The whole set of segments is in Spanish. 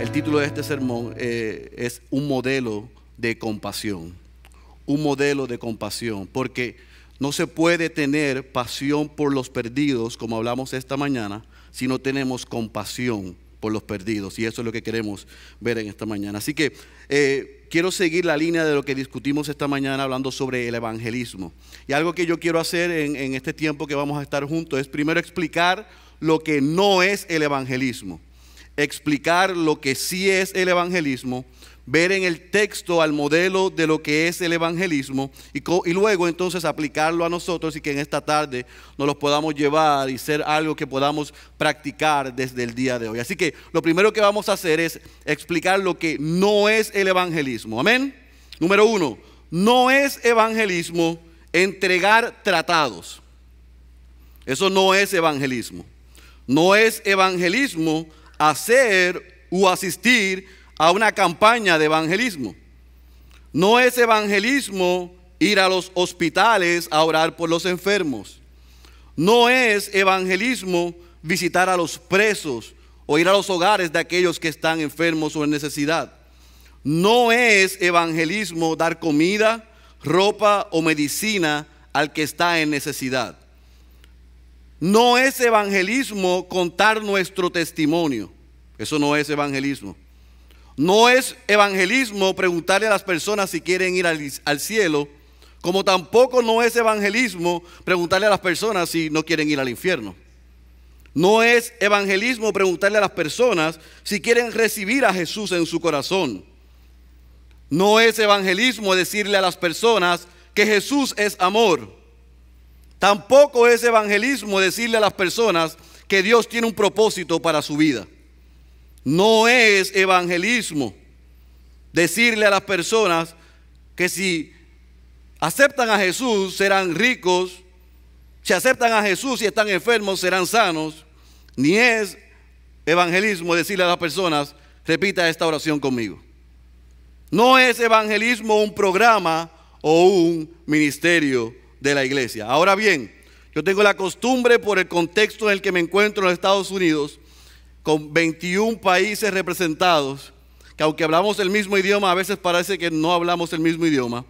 El título de este sermón es un modelo de compasión. Un modelo de compasión, porque no se puede tener pasión por los perdidos, como hablamos esta mañana, si no tenemos compasión por los perdidos. Y eso es lo que queremos ver en esta mañana. Así que quiero seguir la línea de lo que discutimos esta mañana hablando sobre el evangelismo. Y algo que yo quiero hacer en este tiempo que vamos a estar juntos es primero explicar lo que no es el evangelismo. Explicar lo que sí es el evangelismo, ver en el texto al modelo de lo que es el evangelismo y luego entonces aplicarlo a nosotros y que en esta tarde nos lo podamos llevar y ser algo que podamos practicar desde el día de hoy. Así que lo primero que vamos a hacer es explicar lo que no es el evangelismo. Amén. Número 1, no es evangelismo entregar tratados. Eso no es evangelismo. No es evangelismo hacer o asistir a una campaña de evangelismo. No es evangelismo ir a los hospitales a orar por los enfermos. No es evangelismo visitar a los presos o ir a los hogares de aquellos que están enfermos o en necesidad. No es evangelismo dar comida, ropa o medicina al que está en necesidad. No es evangelismo contar nuestro testimonio. Eso no es evangelismo. No es evangelismo preguntarle a las personas si quieren ir al cielo, como tampoco no es evangelismo preguntarle a las personas si no quieren ir al infierno. No es evangelismo preguntarle a las personas si quieren recibir a Jesús en su corazón. No es evangelismo decirle a las personas que Jesús es amor. Tampoco es evangelismo decirle a las personas que Dios tiene un propósito para su vida. No es evangelismo decirle a las personas que si aceptan a Jesús serán ricos, si aceptan a Jesús y están enfermos serán sanos. Ni es evangelismo decirle a las personas, repita esta oración conmigo. No es evangelismo un programa o un ministerio de la iglesia. Ahora bien, yo tengo la costumbre por el contexto en el que me encuentro en los Estados Unidos, con 21 países representados, que aunque hablamos el mismo idioma, a veces parece que no hablamos el mismo idioma.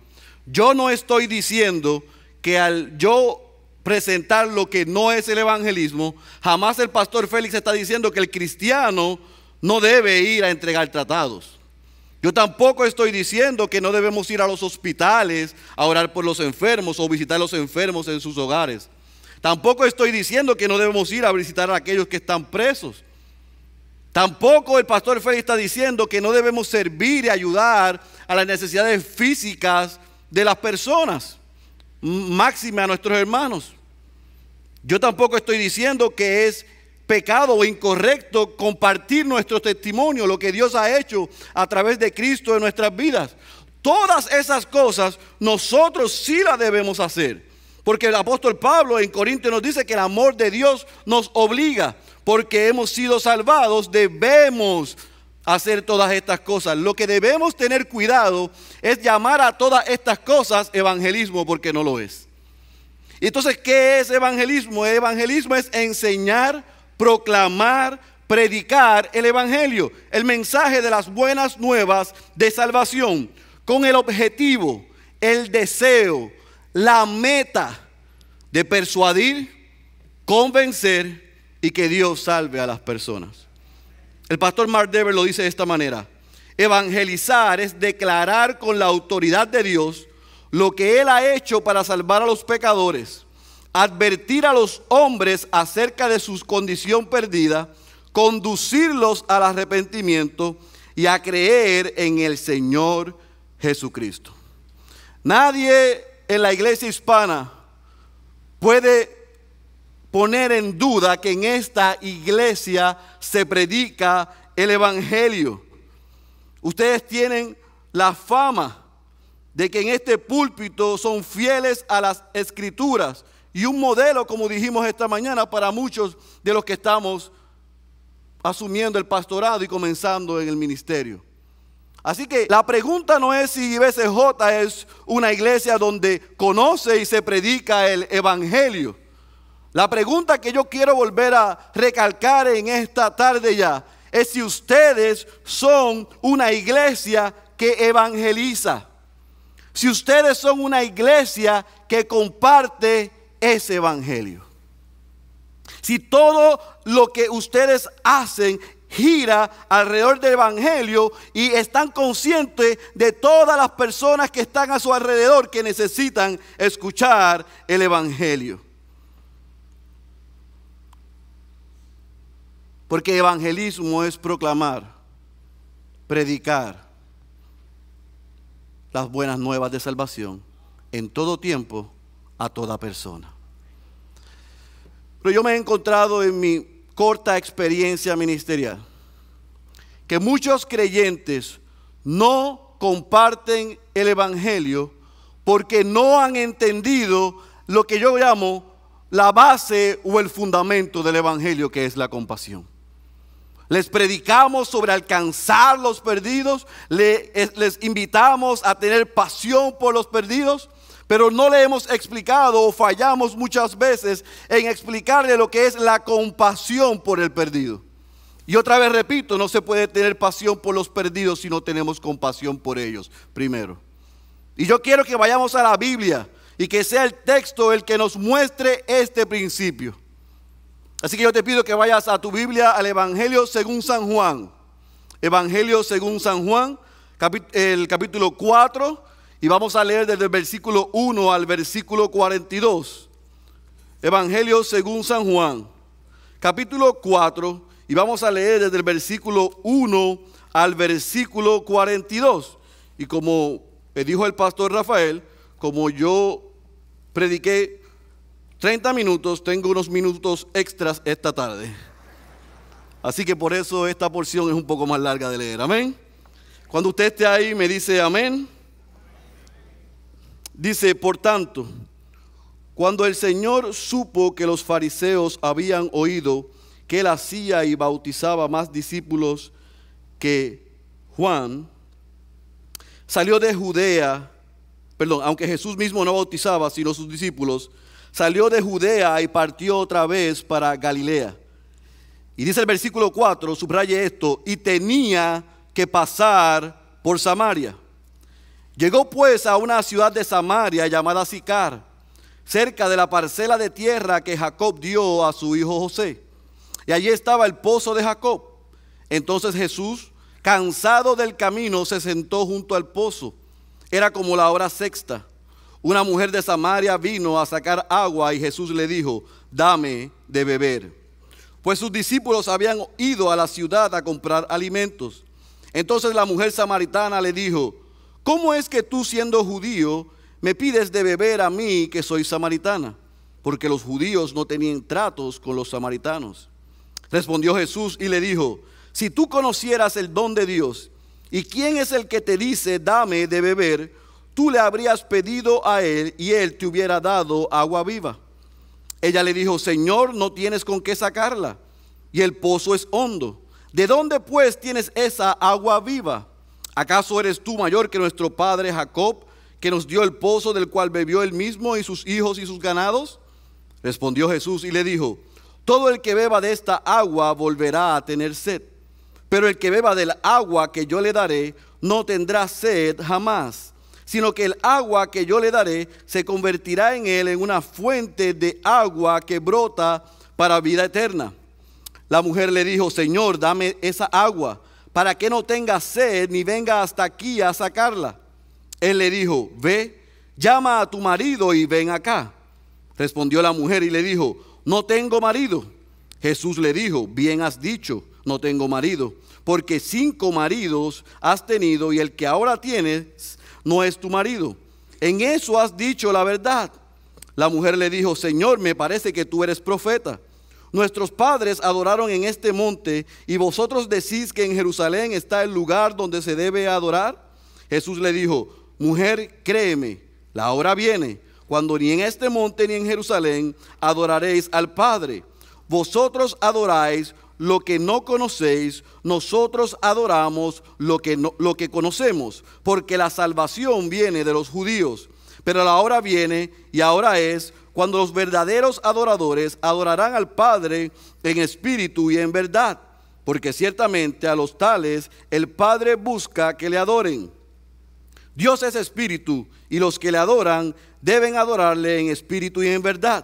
Yo no estoy diciendo que al yo presentar lo que no es el evangelismo, jamás el pastor Félix está diciendo que el cristiano no debe ir a entregar tratados. Yo tampoco estoy diciendo que no debemos ir a los hospitales a orar por los enfermos o visitar a los enfermos en sus hogares. Tampoco estoy diciendo que no debemos ir a visitar a aquellos que están presos. Tampoco el pastor Félix está diciendo que no debemos servir y ayudar a las necesidades físicas de las personas, máxime a nuestros hermanos. Yo tampoco estoy diciendo que es pecado o incorrecto compartir nuestro testimonio, lo que Dios ha hecho a través de Cristo en nuestras vidas. Todas esas cosas nosotros sí las debemos hacer, porque el apóstol Pablo en Corintios nos dice que el amor de Dios nos obliga, porque hemos sido salvados, debemos hacer todas estas cosas. Lo que debemos tener cuidado es llamar a todas estas cosas evangelismo, porque no lo es. Y entonces, ¿qué es evangelismo? El evangelismo es enseñar, proclamar, predicar el evangelio, el mensaje de las buenas nuevas de salvación, con el objetivo, el deseo, la meta de persuadir, convencer y que Dios salve a las personas. El pastor Mark Dever lo dice de esta manera: evangelizar es declarar con la autoridad de Dios lo que Él ha hecho para salvar a los pecadores, advertir a los hombres acerca de su condición perdida, conducirlos al arrepentimiento y a creer en el Señor Jesucristo. Nadie en la iglesia hispana puede poner en duda que en esta iglesia se predica el evangelio. Ustedes tienen la fama de que en este púlpito son fieles a las escrituras y un modelo, como dijimos esta mañana, para muchos de los que estamos asumiendo el pastorado y comenzando en el ministerio. Así que la pregunta no es si IBCJ es una iglesia donde conoce y se predica el evangelio. La pregunta que yo quiero volver a recalcar en esta tarde ya es si ustedes son una iglesia que evangeliza. Si ustedes son una iglesia que comparte ese evangelio. Si todo lo que ustedes hacen gira alrededor del evangelio y están conscientes de todas las personas que están a su alrededor que necesitan escuchar el evangelio. Porque evangelismo es proclamar, predicar las buenas nuevas de salvación en todo tiempo a toda persona. Pero yo me he encontrado en mi corta experiencia ministerial que muchos creyentes no comparten el evangelio porque no han entendido lo que yo llamo la base o el fundamento del evangelio, que es la compasión. Les predicamos sobre alcanzar los perdidos, les invitamos a tener pasión por los perdidos, pero no le hemos explicado o fallamos muchas veces en explicarle lo que es la compasión por el perdido. Y otra vez repito, no se puede tener pasión por los perdidos si no tenemos compasión por ellos primero. Y yo quiero que vayamos a la Biblia y que sea el texto el que nos muestre este principio. Así que yo te pido que vayas a tu Biblia al Evangelio según San Juan. Evangelio según San Juan, el capítulo 4, y vamos a leer desde el versículo 1 al versículo 42. Evangelio según San Juan, capítulo 4, y vamos a leer desde el versículo 1 al versículo 42. Y como dijo el pastor Rafael, como yo prediqué 30 minutos, tengo unos minutos extras esta tarde. Así que por eso esta porción es un poco más larga de leer. Amén. Cuando usted esté ahí me dice amén. Dice, por tanto, cuando el Señor supo que los fariseos habían oído que él hacía y bautizaba más discípulos que Juan, salió de Judea, aunque Jesús mismo no bautizaba sino sus discípulos, salió de Judea y partió otra vez para Galilea. Y dice el versículo 4, subraye esto, y tenía que pasar por Samaria. Llegó pues a una ciudad de Samaria llamada Sicar, cerca de la parcela de tierra que Jacob dio a su hijo José. Y allí estaba el pozo de Jacob. Entonces Jesús, cansado del camino, se sentó junto al pozo. Era como la hora sexta. Una mujer de Samaria vino a sacar agua y Jesús le dijo, dame de beber. Pues sus discípulos habían ido a la ciudad a comprar alimentos. Entonces la mujer samaritana le dijo, ¿cómo es que tú, siendo judío, me pides de beber a mí que soy samaritana? Porque los judíos no tenían tratos con los samaritanos. Respondió Jesús y le dijo, si tú conocieras el don de Dios y quién es el que te dice, dame de beber, tú le habrías pedido a él y él te hubiera dado agua viva. Ella le dijo, Señor, no tienes con qué sacarla y el pozo es hondo. ¿De dónde pues tienes esa agua viva? ¿Acaso eres tú mayor que nuestro padre Jacob, que nos dio el pozo del cual bebió él mismo y sus hijos y sus ganados? Respondió Jesús y le dijo, todo el que beba de esta agua volverá a tener sed, pero el que beba del agua que yo le daré no tendrá sed jamás, sino que el agua que yo le daré se convertirá en él en una fuente de agua que brota para vida eterna. La mujer le dijo, Señor, dame esa agua, para que no tenga sed ni venga hasta aquí a sacarla. Él le dijo, ve, llama a tu marido y ven acá. Respondió la mujer y le dijo, no tengo marido. Jesús le dijo, bien has dicho, no tengo marido, porque 5 maridos has tenido y el que ahora tienes no es tu marido. En eso has dicho la verdad. La mujer le dijo, Señor, me parece que tú eres profeta. Nuestros padres adoraron en este monte y vosotros decís que en Jerusalén está el lugar donde se debe adorar. Jesús le dijo, mujer, créeme, la hora viene cuando ni en este monte ni en Jerusalén adoraréis al Padre. Vosotros adoráis lo que no conocéis, nosotros adoramos lo que conocemos, porque la salvación viene de los judíos. Pero la hora viene y ahora es cuando los verdaderos adoradores adorarán al Padre en espíritu y en verdad, porque ciertamente a los tales el Padre busca que le adoren. Dios es espíritu, y los que le adoran deben adorarle en espíritu y en verdad.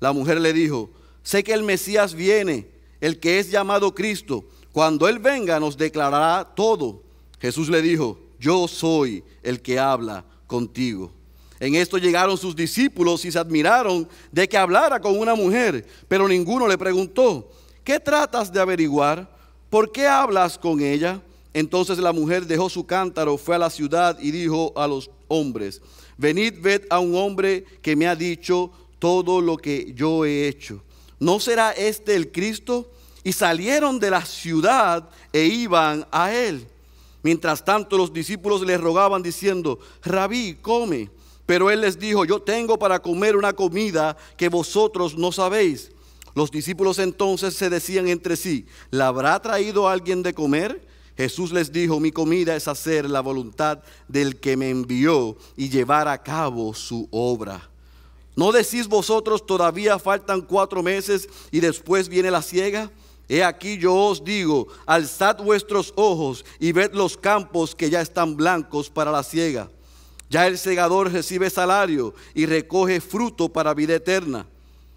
La mujer le dijo: sé que el Mesías viene, el que es llamado Cristo. Cuando Él venga nos declarará todo. Jesús le dijo: yo soy el que habla contigo. En esto llegaron sus discípulos y se admiraron de que hablara con una mujer, pero ninguno le preguntó: ¿qué tratas de averiguar? ¿Por qué hablas con ella? Entonces la mujer dejó su cántaro, fue a la ciudad y dijo a los hombres: venid, ved a un hombre que me ha dicho todo lo que yo he hecho. ¿No será este el Cristo? Y salieron de la ciudad e iban a él. Mientras tanto los discípulos le rogaban diciendo: Rabí, come. Pero él les dijo: yo tengo para comer una comida que vosotros no sabéis. Los discípulos entonces se decían entre sí: ¿le habrá traído alguien de comer? Jesús les dijo: mi comida es hacer la voluntad del que me envió y llevar a cabo su obra. ¿No decís vosotros: todavía faltan 4 meses y después viene la siega? He aquí yo os digo: alzad vuestros ojos y ved los campos que ya están blancos para la siega. Ya el segador recibe salario y recoge fruto para vida eterna,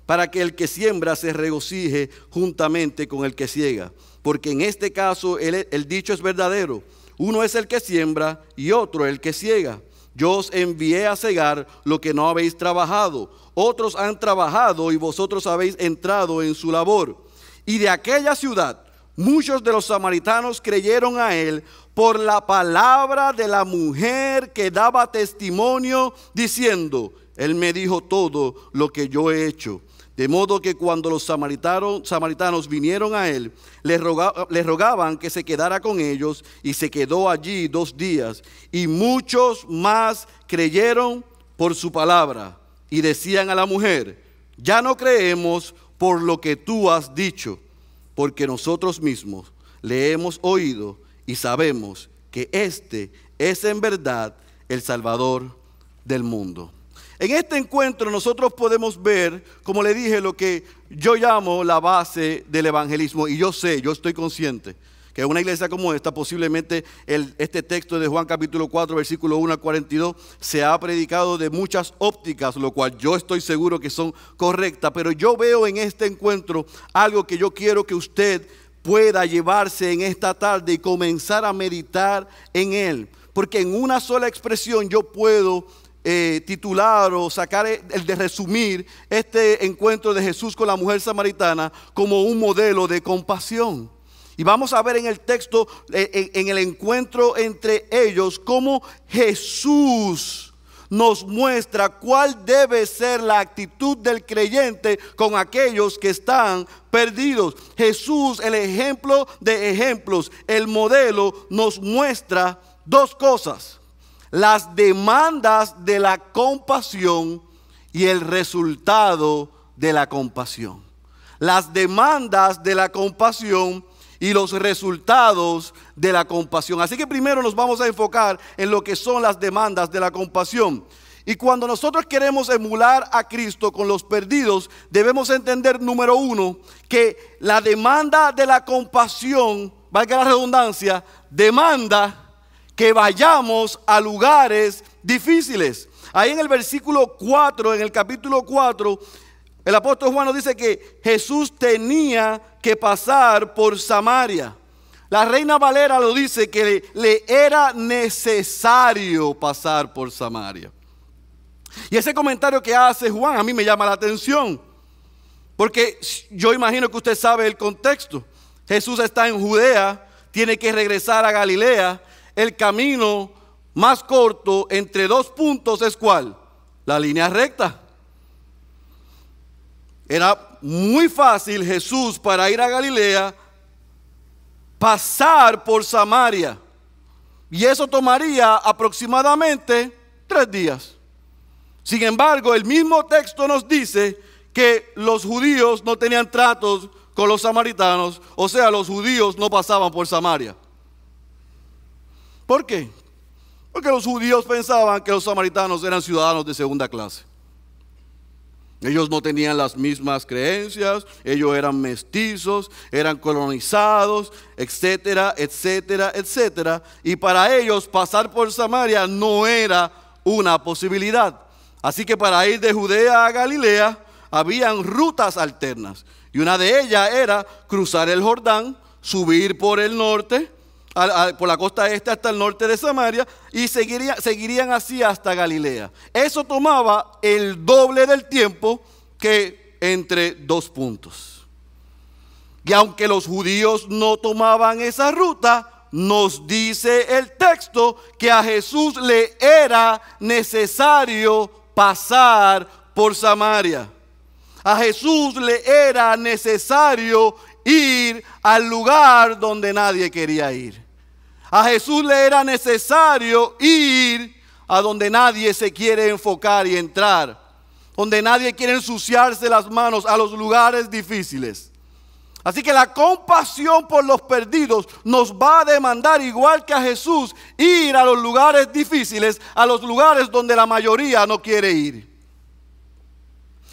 para que el que siembra se regocije juntamente con el que siega. Porque en este caso el dicho es verdadero: uno es el que siembra y otro el que siega. Yo os envié a segar lo que no habéis trabajado. Otros han trabajado y vosotros habéis entrado en su labor. Y de aquella ciudad muchos de los samaritanos creyeron a él por la palabra de la mujer que daba testimonio diciendo: él me dijo todo lo que yo he hecho. De modo que cuando los samaritanos vinieron a él, le rogaban que se quedara con ellos, y se quedó allí 2 días. Y muchos más creyeron por su palabra, y decían a la mujer: ya no creemos por lo que tú has dicho, porque nosotros mismos le hemos oído y sabemos que este es en verdad el Salvador del mundo. En este encuentro nosotros podemos ver, como le dije, lo que yo llamo la base del evangelismo. Y yo estoy consciente que en una iglesia como esta posiblemente este texto de Juan capítulo 4 versículo 1 al 42 se ha predicado de muchas ópticas, lo cual yo estoy seguro que son correctas. Pero yo veo en este encuentro algo que yo quiero que usted pueda llevarse en esta tarde y comenzar a meditar en él. Porque en una sola expresión yo puedo titular o sacar el de resumir este encuentro de Jesús con la mujer samaritana como un modelo de compasión. Y vamos a ver en el texto, en el encuentro entre ellos, cómo Jesús nos muestra cuál debe ser la actitud del creyente con aquellos que están perdidos. Jesús, el ejemplo de ejemplos, el modelo, nos muestra 2 cosas: las demandas de la compasión y el resultado de la compasión. Las demandas de la compasión y los resultados de la compasión. Así que primero nos vamos a enfocar en lo que son las demandas de la compasión. Y cuando nosotros queremos emular a Cristo con los perdidos, debemos entender, número 1, que la demanda de la compasión, valga la redundancia, demanda que vayamos a lugares difíciles. Ahí en el versículo 4, en el capítulo 4, el apóstol Juan nos dice que Jesús tenía que pasar por Samaria. La Reina Valera lo dice que le era necesario pasar por Samaria. Y ese comentario que hace Juan a mí me llama la atención, porque yo imagino que usted sabe el contexto. Jesús está en Judea, tiene que regresar a Galilea. El camino más corto entre 2 puntos es ¿cuál? La línea recta. Era muy fácil Jesús, para ir a Galilea, pasar por Samaria. Y eso tomaría aproximadamente 3 días. Sin embargo, el mismo texto nos dice que los judíos no tenían tratos con los samaritanos. O sea, los judíos no pasaban por Samaria. ¿Por qué? Porque los judíos pensaban que los samaritanos eran ciudadanos de segunda clase. Ellos no tenían las mismas creencias, ellos eran mestizos, eran colonizados, etcétera, etcétera, etcétera. Y para ellos pasar por Samaria no era una posibilidad. Así que para ir de Judea a Galilea habían rutas alternas. Y una de ellas era cruzar el Jordán, subir por el norte, por la costa este hasta el norte de Samaria, y seguirían así hasta Galilea. Eso tomaba el doble del tiempo que entre dos puntos. Y aunque los judíos no tomaban esa ruta, nos dice el texto que a Jesús le era necesario pasar por Samaria. A Jesús le era necesario ir al lugar donde nadie quería ir. A Jesús le era necesario ir a donde nadie se quiere enfocar y entrar, donde nadie quiere ensuciarse las manos, a los lugares difíciles. Así que la compasión por los perdidos nos va a demandar, igual que a Jesús, ir a los lugares difíciles, a los lugares donde la mayoría no quiere ir.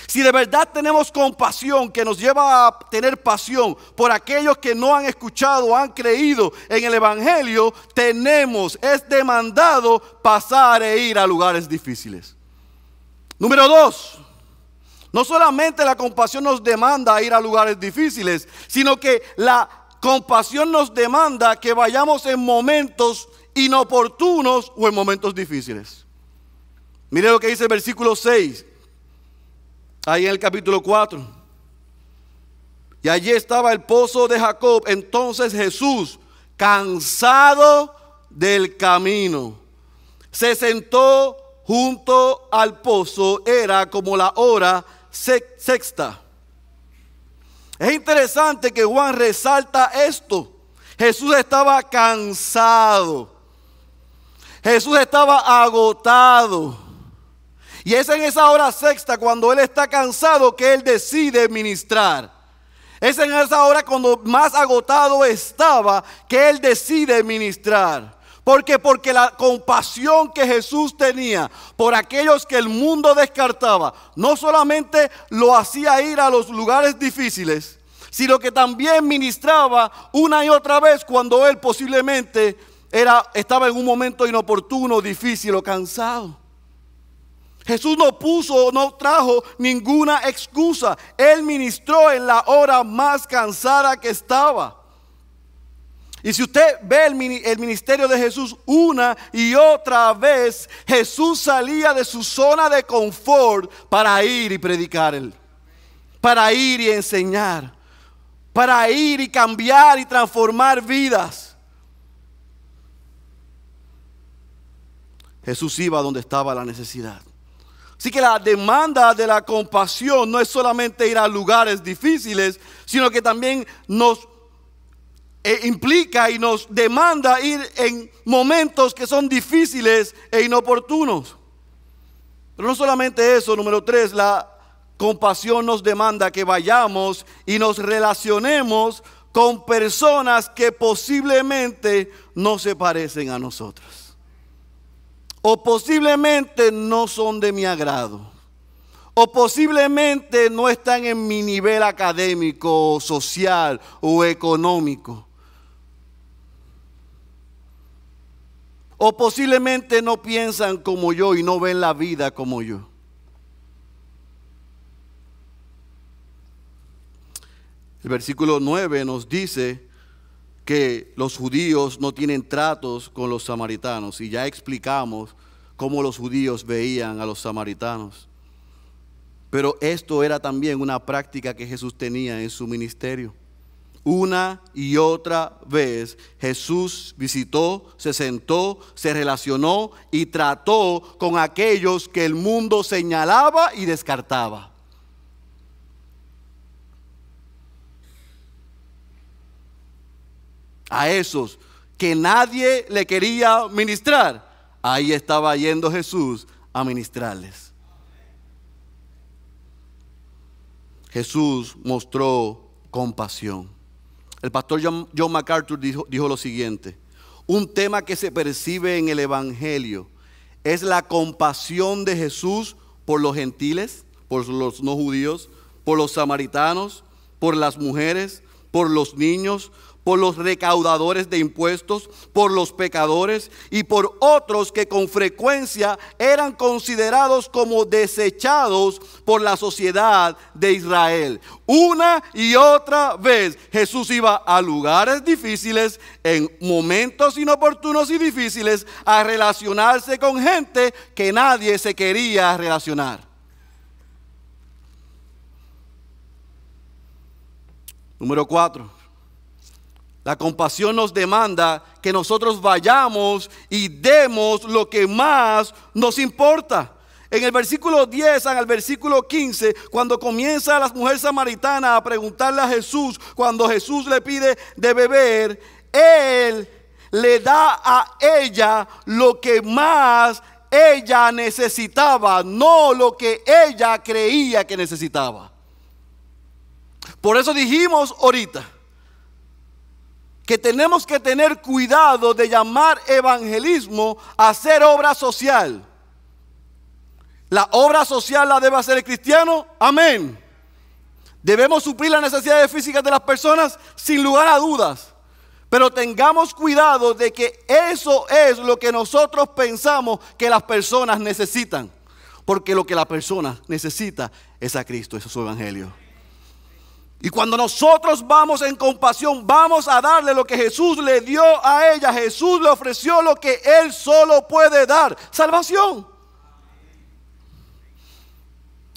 Si de verdad tenemos compasión que nos lleva a tener pasión por aquellos que no han escuchado o han creído en el Evangelio, es demandado pasar e ir a lugares difíciles. Número 2, no solamente la compasión nos demanda ir a lugares difíciles, sino que la compasión nos demanda que vayamos en momentos inoportunos o en momentos difíciles. Mire lo que dice el versículo 6. Ahí en el capítulo 4. Y allí estaba el pozo de Jacob. Entonces Jesús, cansado del camino, se sentó junto al pozo. Era como la hora sexta. Es interesante que Juan resalta esto. Jesús estaba cansado. Jesús estaba agotado. Y es en esa hora sexta, cuando Él está cansado, que Él decide ministrar. Es en esa hora, cuando más agotado estaba, que Él decide ministrar. ¿Por qué? Porque la compasión que Jesús tenía por aquellos que el mundo descartaba, no solamente lo hacía ir a los lugares difíciles, sino que también ministraba una y otra vez cuando Él posiblemente estaba en un momento inoportuno, difícil o cansado. Jesús no trajo ninguna excusa. Él ministró en la hora más cansada que estaba. Y si usted ve el ministerio de Jesús una y otra vez, Jesús salía de su zona de confort para ir y predicar Él, para ir y enseñar, para ir y cambiar y transformar vidas. Jesús iba donde estaba la necesidad. Así que la demanda de la compasión no es solamente ir a lugares difíciles, sino que también nos implica y nos demanda ir en momentos que son difíciles e inoportunos. Pero no solamente eso, número 3, la compasión nos demanda que vayamos y nos relacionemos con personas que posiblemente no se parecen a nosotros. O posiblemente no son de mi agrado. O posiblemente no están en mi nivel académico, social o económico. O posiblemente no piensan como yo y no ven la vida como yo. El versículo 9 nos dice que los judíos no tienen tratos con los samaritanos, y ya explicamos cómo los judíos veían a los samaritanos. Pero esto era también una práctica que Jesús tenía en su ministerio. Una y otra vez Jesús visitó, se sentó, se relacionó y trató con aquellos que el mundo señalaba y descartaba. A esos que nadie le quería ministrar, ahí estaba yendo Jesús a ministrarles. Jesús mostró compasión. El pastor John MacArthur dijo lo siguiente: un tema que se percibe en el Evangelio es la compasión de Jesús por los gentiles, por los no judíos, por los samaritanos, por las mujeres, por los niños, por los recaudadores de impuestos, por los pecadores y por otros que con frecuencia eran considerados como desechados por la sociedad de Israel. Una y otra vez Jesús iba a lugares difíciles, en momentos inoportunos y difíciles, a relacionarse con gente que nadie se quería relacionar. Número 4. La compasión nos demanda que nosotros vayamos y demos lo que más nos importa. En el versículo 10 al versículo 15, cuando comienza la mujer samaritana a preguntarle a Jesús, cuando Jesús le pide de beber, Él le da a ella lo que más ella necesitaba, no lo que ella creía que necesitaba. Por eso dijimos ahorita que tenemos que tener cuidado de llamar evangelismo a hacer obra social. La obra social la debe hacer el cristiano, amén. Debemos suplir las necesidades físicas de las personas sin lugar a dudas. Pero tengamos cuidado de que eso es lo que nosotros pensamos que las personas necesitan. Porque lo que la persona necesita es a Cristo, eso es su evangelio. Y cuando nosotros vamos en compasión, vamos a darle lo que Jesús le dio a ella. Jesús le ofreció lo que Él solo puede dar: salvación.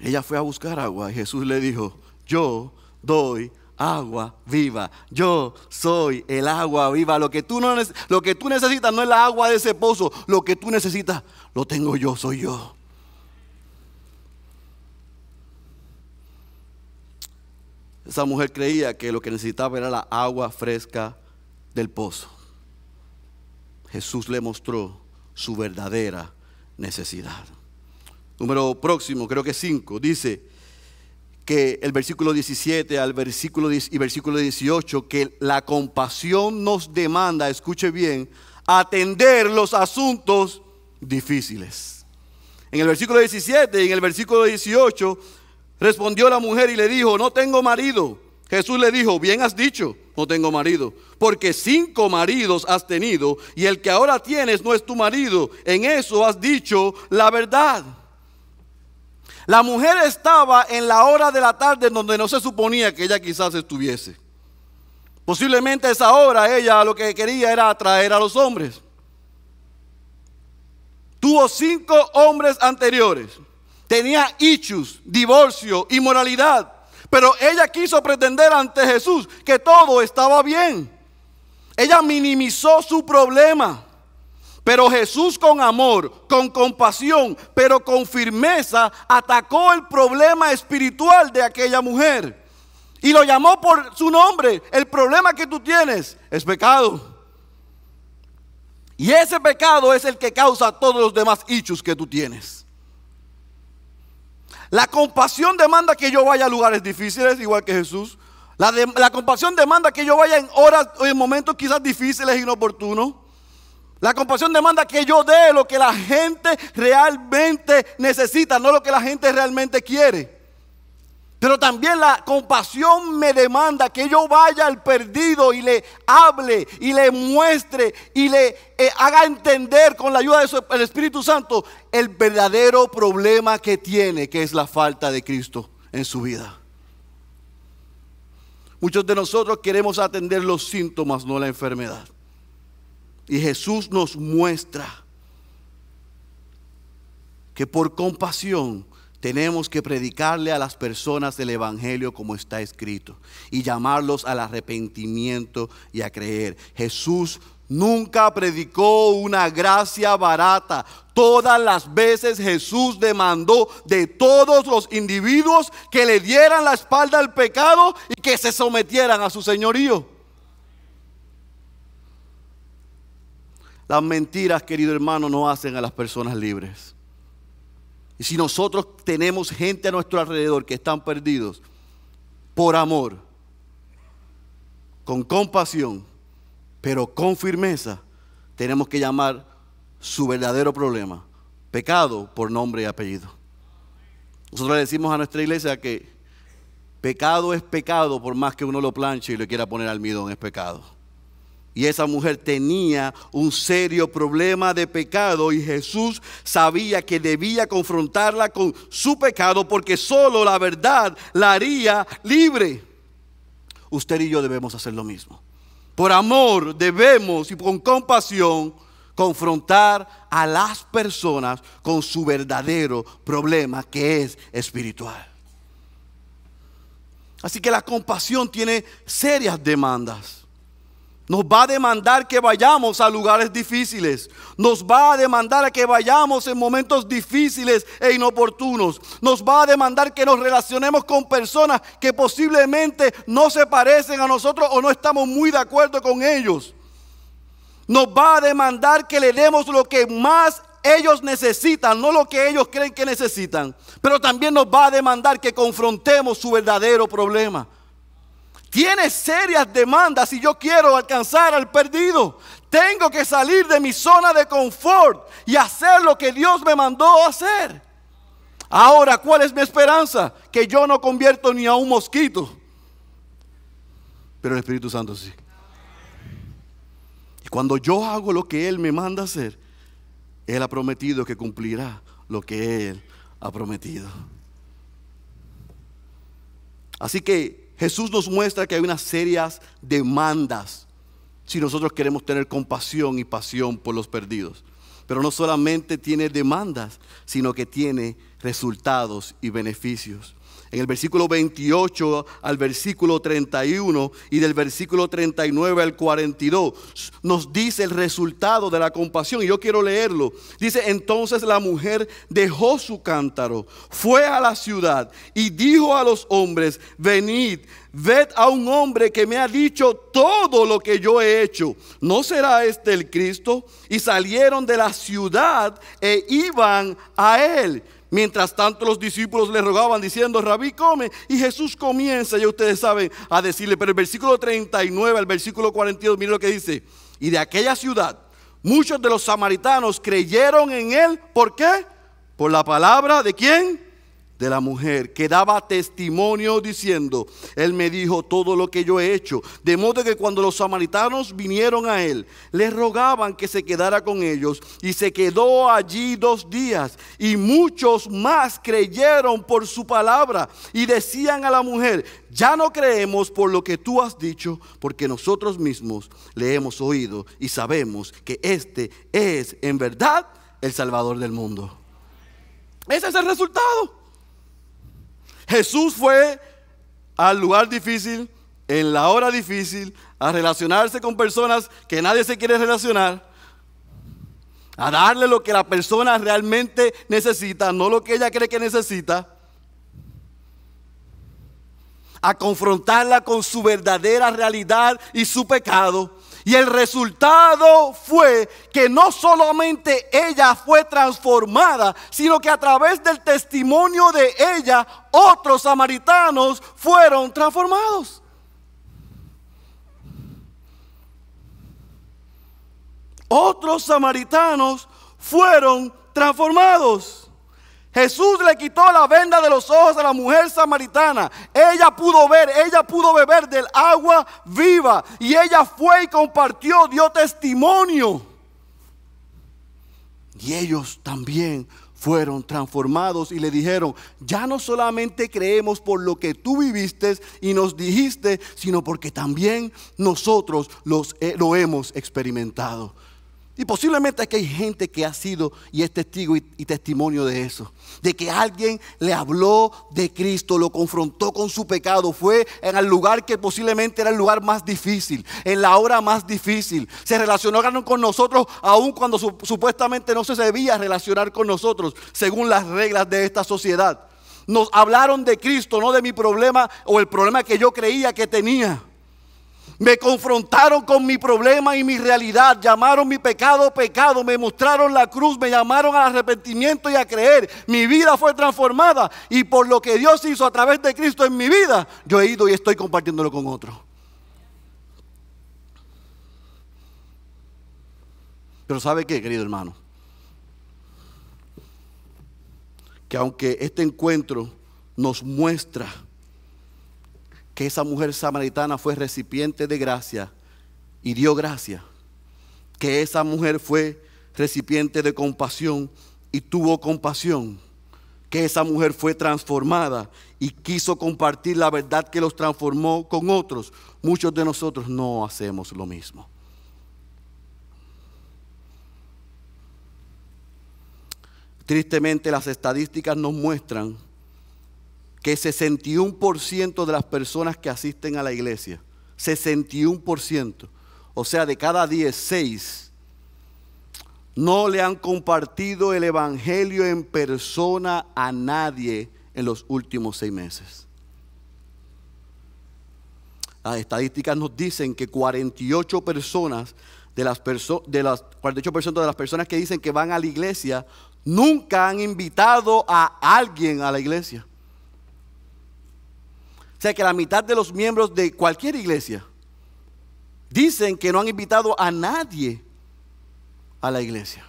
Ella fue a buscar agua y Jesús le dijo: yo doy agua viva. Yo soy el agua viva. Lo que tú necesitas no es la agua de ese pozo. Lo que tú necesitas lo tengo yo, soy yo. Esa mujer creía que lo que necesitaba era la agua fresca del pozo. Jesús le mostró su verdadera necesidad. Número próximo, creo que 5, dice que el versículo 17 al versículo 18, que la compasión nos demanda, escuche bien, atender los asuntos difíciles. En el versículo 17 y en el versículo 18, respondió la mujer y le dijo: no tengo marido. Jesús le dijo: bien has dicho, no tengo marido, porque 5 maridos has tenido y el que ahora tienes no es tu marido. En eso has dicho la verdad. La mujer estaba en la hora de la tarde en donde no se suponía que ella quizás estuviese. Posiblemente a esa hora ella lo que quería era atraer a los hombres. Tuvo 5 hombres anteriores. Tenía issues, divorcio, inmoralidad. Pero ella quiso pretender ante Jesús que todo estaba bien. Ella minimizó su problema. Pero Jesús, con amor, con compasión, pero con firmeza, atacó el problema espiritual de aquella mujer. Y lo llamó por su nombre. El problema que tú tienes es pecado. Y ese pecado es el que causa todos los demás issues que tú tienes. La compasión demanda que yo vaya a lugares difíciles, igual que Jesús. La compasión demanda que yo vaya en horas o en momentos quizás difíciles e inoportunos. La compasión demanda que yo dé lo que la gente realmente necesita, no lo que la gente realmente quiere. Pero también la compasión me demanda que yo vaya al perdido y le hable y le muestre y le haga entender con la ayuda del Espíritu Santo el verdadero problema que tiene, que es la falta de Cristo en su vida. Muchos de nosotros queremos atender los síntomas, no la enfermedad. Y Jesús nos muestra que por compasión tenemos que predicarle a las personas el evangelio como está escrito y llamarlos al arrepentimiento y a creer. Jesús nunca predicó una gracia barata. Todas las veces Jesús demandó de todos los individuos que le dieran la espalda al pecado y que se sometieran a su señorío. Las mentiras, querido hermano, no hacen a las personas libres. Y si nosotros tenemos gente a nuestro alrededor que están perdidos, por amor, con compasión, pero con firmeza, tenemos que llamar su verdadero problema, pecado, por nombre y apellido. Nosotros le decimos a nuestra iglesia que pecado es pecado por más que uno lo planche y le quiera poner almidón, es pecado. Y esa mujer tenía un serio problema de pecado y Jesús sabía que debía confrontarla con su pecado porque solo la verdad la haría libre. Usted y yo debemos hacer lo mismo. Por amor debemos y con compasión confrontar a las personas con su verdadero problema que es espiritual. Así que la compasión tiene serias demandas. Nos va a demandar que vayamos a lugares difíciles. Nos va a demandar a que vayamos en momentos difíciles e inoportunos. Nos va a demandar que nos relacionemos con personas que posiblemente no se parecen a nosotros o no estamos muy de acuerdo con ellos. Nos va a demandar que le demos lo que más ellos necesitan, no lo que ellos creen que necesitan. Pero también nos va a demandar que confrontemos su verdadero problema. Tiene serias demandas si yo quiero alcanzar al perdido. Tengo que salir de mi zona de confort y hacer lo que Dios me mandó a hacer. Ahora, ¿cuál es mi esperanza? Que yo no convierto ni a un mosquito. Pero el Espíritu Santo sí. Y cuando yo hago lo que Él me manda a hacer, Él ha prometido que cumplirá lo que Él ha prometido. Así que Jesús nos muestra que hay unas serias demandas si nosotros queremos tener compasión y pasión por los perdidos. Pero no solamente tiene demandas, sino que tiene resultados y beneficios. En el versículo 28 al versículo 31 y del versículo 39 al 42 nos dice el resultado de la compasión. Y yo quiero leerlo. Dice: entonces la mujer dejó su cántaro, fue a la ciudad y dijo a los hombres: venid, ved a un hombre que me ha dicho todo lo que yo he hecho. ¿No será este el Cristo? Y salieron de la ciudad e iban a él. Mientras tanto los discípulos le rogaban diciendo: Rabí, come. Y Jesús comienza, ya ustedes saben, a decirle. Pero el versículo 39 al versículo 42, miren lo que dice: y de aquella ciudad muchos de los samaritanos creyeron en él. ¿Por qué? Por la palabra ¿de quién? De la mujer, que daba testimonio diciendo: él me dijo todo lo que yo he hecho. De modo que cuando los samaritanos vinieron a él, le rogaban que se quedara con ellos, y se quedó allí 2 días. Y muchos más creyeron por su palabra, y decían a la mujer: ya no creemos por lo que tú has dicho, porque nosotros mismos le hemos oído y sabemos que este es en verdad el Salvador del mundo. Ese es el resultado. Jesús fue al lugar difícil, en la hora difícil, a relacionarse con personas que nadie se quiere relacionar, a darle lo que la persona realmente necesita, no lo que ella cree que necesita, a confrontarla con su verdadera realidad y su pecado. Y el resultado fue que no solamente ella fue transformada, sino que a través del testimonio de ella, otros samaritanos fueron transformados. Otros samaritanos fueron transformados. Jesús le quitó la venda de los ojos a la mujer samaritana. Ella pudo ver, ella pudo beber del agua viva. Y ella fue y compartió, dio testimonio. Y ellos también fueron transformados y le dijeron: ya no solamente creemos por lo que tú viviste y nos dijiste, sino porque también nosotros lo hemos experimentado. Y posiblemente aquí hay gente que ha sido y es testigo y testimonio de eso. De que alguien le habló de Cristo, lo confrontó con su pecado. Fue en el lugar que posiblemente era el lugar más difícil, en la hora más difícil. Se relacionaron con nosotros aun cuando supuestamente no se debía relacionar con nosotros según las reglas de esta sociedad. Nos hablaron de Cristo, no de mi problema o el problema que yo creía que tenía. Me confrontaron con mi problema y mi realidad. Llamaron mi pecado pecado. Me mostraron la cruz. Me llamaron al arrepentimiento y a creer. Mi vida fue transformada. Y por lo que Dios hizo a través de Cristo en mi vida, yo he ido y estoy compartiéndolo con otros. Pero ¿sabe qué, querido hermano? que aunque este encuentro nos muestra que esa mujer samaritana fue recipiente de gracia y dio gracia, que esa mujer fue recipiente de compasión y tuvo compasión, que esa mujer fue transformada y quiso compartir la verdad que los transformó con otros, muchos de nosotros no hacemos lo mismo. Tristemente, las estadísticas nos muestran que 61% de las personas que asisten a la iglesia, 61%, o sea, de cada 10, 6, no le han compartido el evangelio en persona a nadie en los últimos 6 meses. Las estadísticas nos dicen que 48% de las 48% de las personas que dicen que van a la iglesia nunca han invitado a alguien a la iglesia. O sea que la mitad de los miembros de cualquier iglesia dicen que no han invitado a nadie a la iglesia.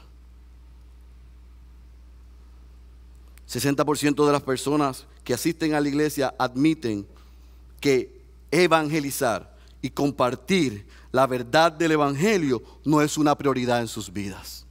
60% de las personas que asisten a la iglesia admiten que evangelizar y compartir la verdad del evangelio no es una prioridad en sus vidas.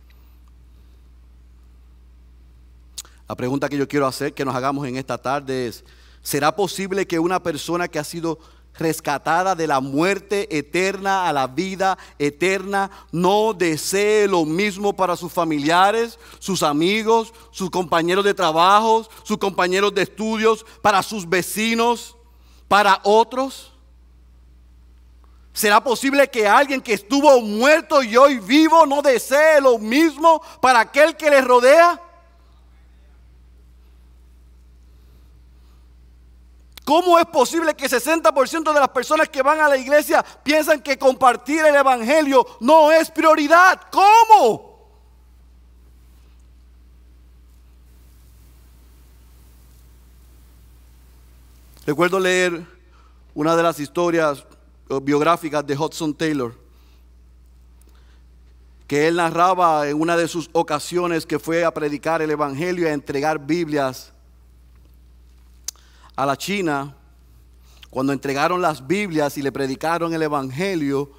La pregunta que yo quiero hacer, que nos hagamos en esta tarde es: ¿será posible que una persona que ha sido rescatada de la muerte eterna a la vida eterna no desee lo mismo para sus familiares, sus amigos, sus compañeros de trabajo, sus compañeros de estudios, para sus vecinos, para otros? ¿Será posible que alguien que estuvo muerto y hoy vivo no desee lo mismo para aquel que le rodea? ¿Cómo es posible que 60% de las personas que van a la iglesia piensan que compartir el evangelio no es prioridad? ¿Cómo? Recuerdo leer una de las historias biográficas de Hudson Taylor, que él narraba en una de sus ocasiones que fue a predicar el evangelio y a entregar Biblias a la China. Cuando entregaron las Biblias y le predicaron el evangelio,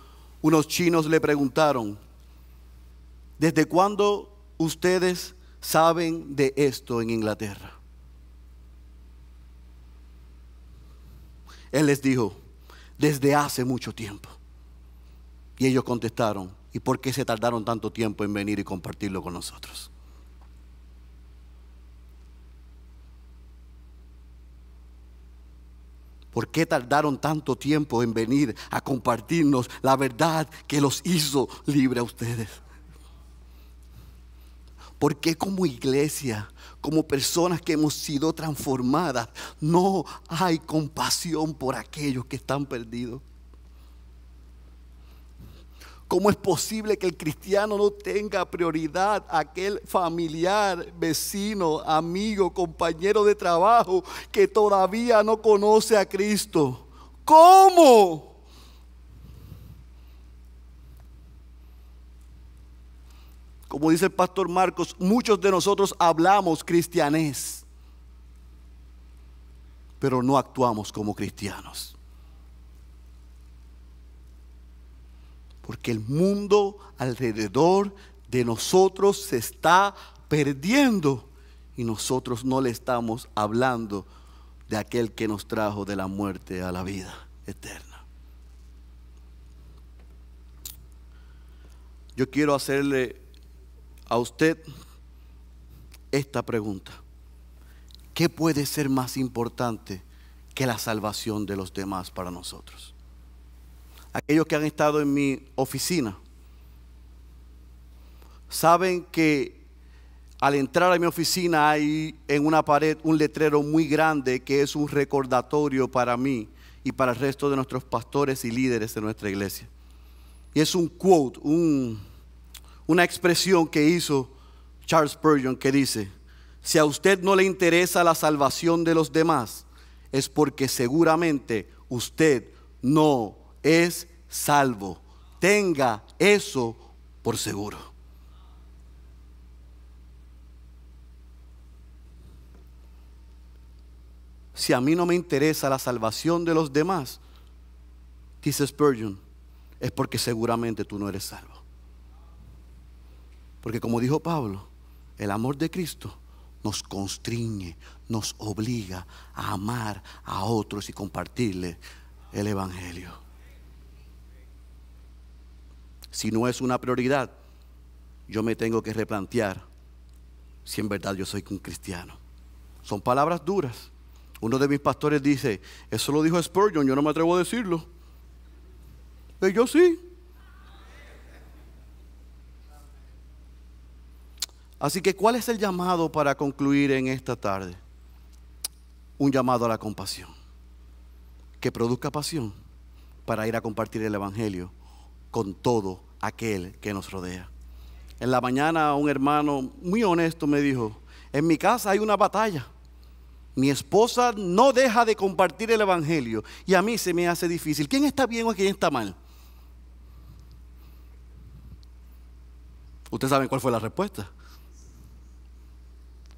unos chinos le preguntaron: ¿desde cuándo ustedes saben de esto en Inglaterra? Él les dijo: desde hace mucho tiempo. Y ellos contestaron: ¿y por qué se tardaron tanto tiempo en venir y compartirlo con nosotros? ¿Por qué tardaron tanto tiempo en venir a compartirnos la verdad que los hizo libre a ustedes? ¿Por qué como iglesia, como personas que hemos sido transformadas, no hay compasión por aquellos que están perdidos? ¿Cómo es posible que el cristiano no tenga prioridad a aquel familiar, vecino, amigo, compañero de trabajo que todavía no conoce a Cristo? ¿Cómo? Como dice el pastor Marcos, muchos de nosotros hablamos cristianés, pero no actuamos como cristianos. Porque el mundo alrededor de nosotros se está perdiendo y nosotros no le estamos hablando de aquel que nos trajo de la muerte a la vida eterna. Yo quiero hacerle a usted esta pregunta: ¿qué puede ser más importante que la salvación de los demás para nosotros? Aquellos que han estado en mi oficina saben que al entrar a mi oficina hay en una pared un letrero muy grande que es un recordatorio para mí y para el resto de nuestros pastores y líderes de nuestra iglesia. Y es un quote, una expresión que hizo Charles Spurgeon, que dice: si a usted no le interesa la salvación de los demás, es porque seguramente usted no es salvo. Tenga eso por seguro. si a mí no me interesa la salvación de los demás, dice Spurgeon, es porque seguramente tú no eres salvo. Porque como dijo Pablo, el amor de Cristo nos constriñe, nos obliga a amar a otros y compartirle el evangelio. Si no es una prioridad, yo me tengo que replantear si en verdad yo soy un cristiano. Son palabras duras. Uno de mis pastores dice, eso lo dijo Spurgeon, yo no me atrevo a decirlo. Pero yo sí. Así que, ¿cuál es el llamado para concluir en esta tarde? Un llamado a la compasión. Que produzca pasión para ir a compartir el evangelio con todo aquel que nos rodea. En la mañana un hermano muy honesto me dijo, en mi casa hay una batalla. Mi esposa no deja de compartir el evangelio y a mí se me hace difícil. ¿Quién está bien o quién está mal? Ustedes saben cuál fue la respuesta.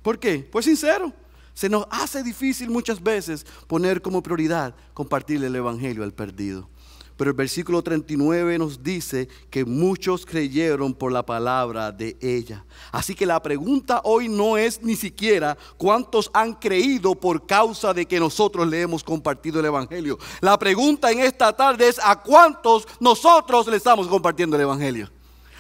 ¿Por qué? Pues sincero. Se nos hace difícil muchas veces poner como prioridad compartirle el evangelio al perdido. Pero el versículo 39 nos dice que muchos creyeron por la palabra de ella. Así que la pregunta hoy no es ni siquiera cuántos han creído por causa de que nosotros le hemos compartido el evangelio. La pregunta en esta tarde es a cuántos nosotros le estamos compartiendo el evangelio.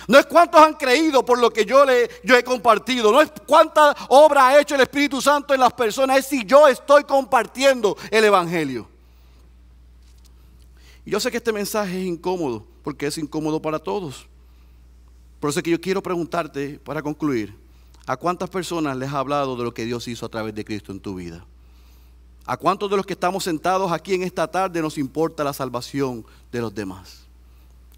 No es cuántos han creído por lo que yo he compartido. No es cuánta obra ha hecho el Espíritu Santo en las personas. Es si yo estoy compartiendo el evangelio. Y yo sé que este mensaje es incómodo, porque es incómodo para todos. Por eso es que yo quiero preguntarte, para concluir, ¿a cuántas personas les ha hablado de lo que Dios hizo a través de Cristo en tu vida? ¿A cuántos de los que estamos sentados aquí en esta tarde nos importa la salvación de los demás?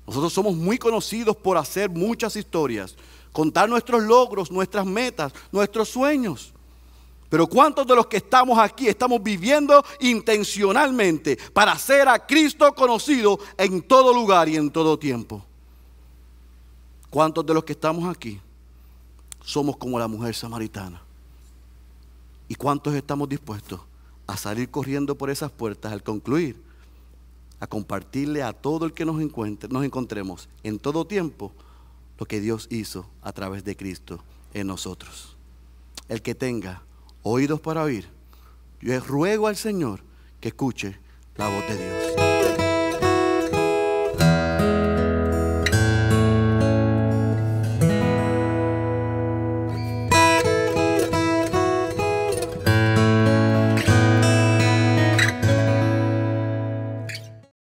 Nosotros somos muy conocidos por hacer muchas historias, contar nuestros logros, nuestras metas, nuestros sueños. Pero ¿cuántos de los que estamos aquí estamos viviendo intencionalmente para hacer a Cristo conocido en todo lugar y en todo tiempo? ¿Cuántos de los que estamos aquí somos como la mujer samaritana? ¿Y cuántos estamos dispuestos a salir corriendo por esas puertas al concluir, a compartirle a todo el que nos encontremos en todo tiempo lo que Dios hizo a través de Cristo en nosotros? El que tenga oídos para oír, yo ruego al Señor que escuche la voz de Dios.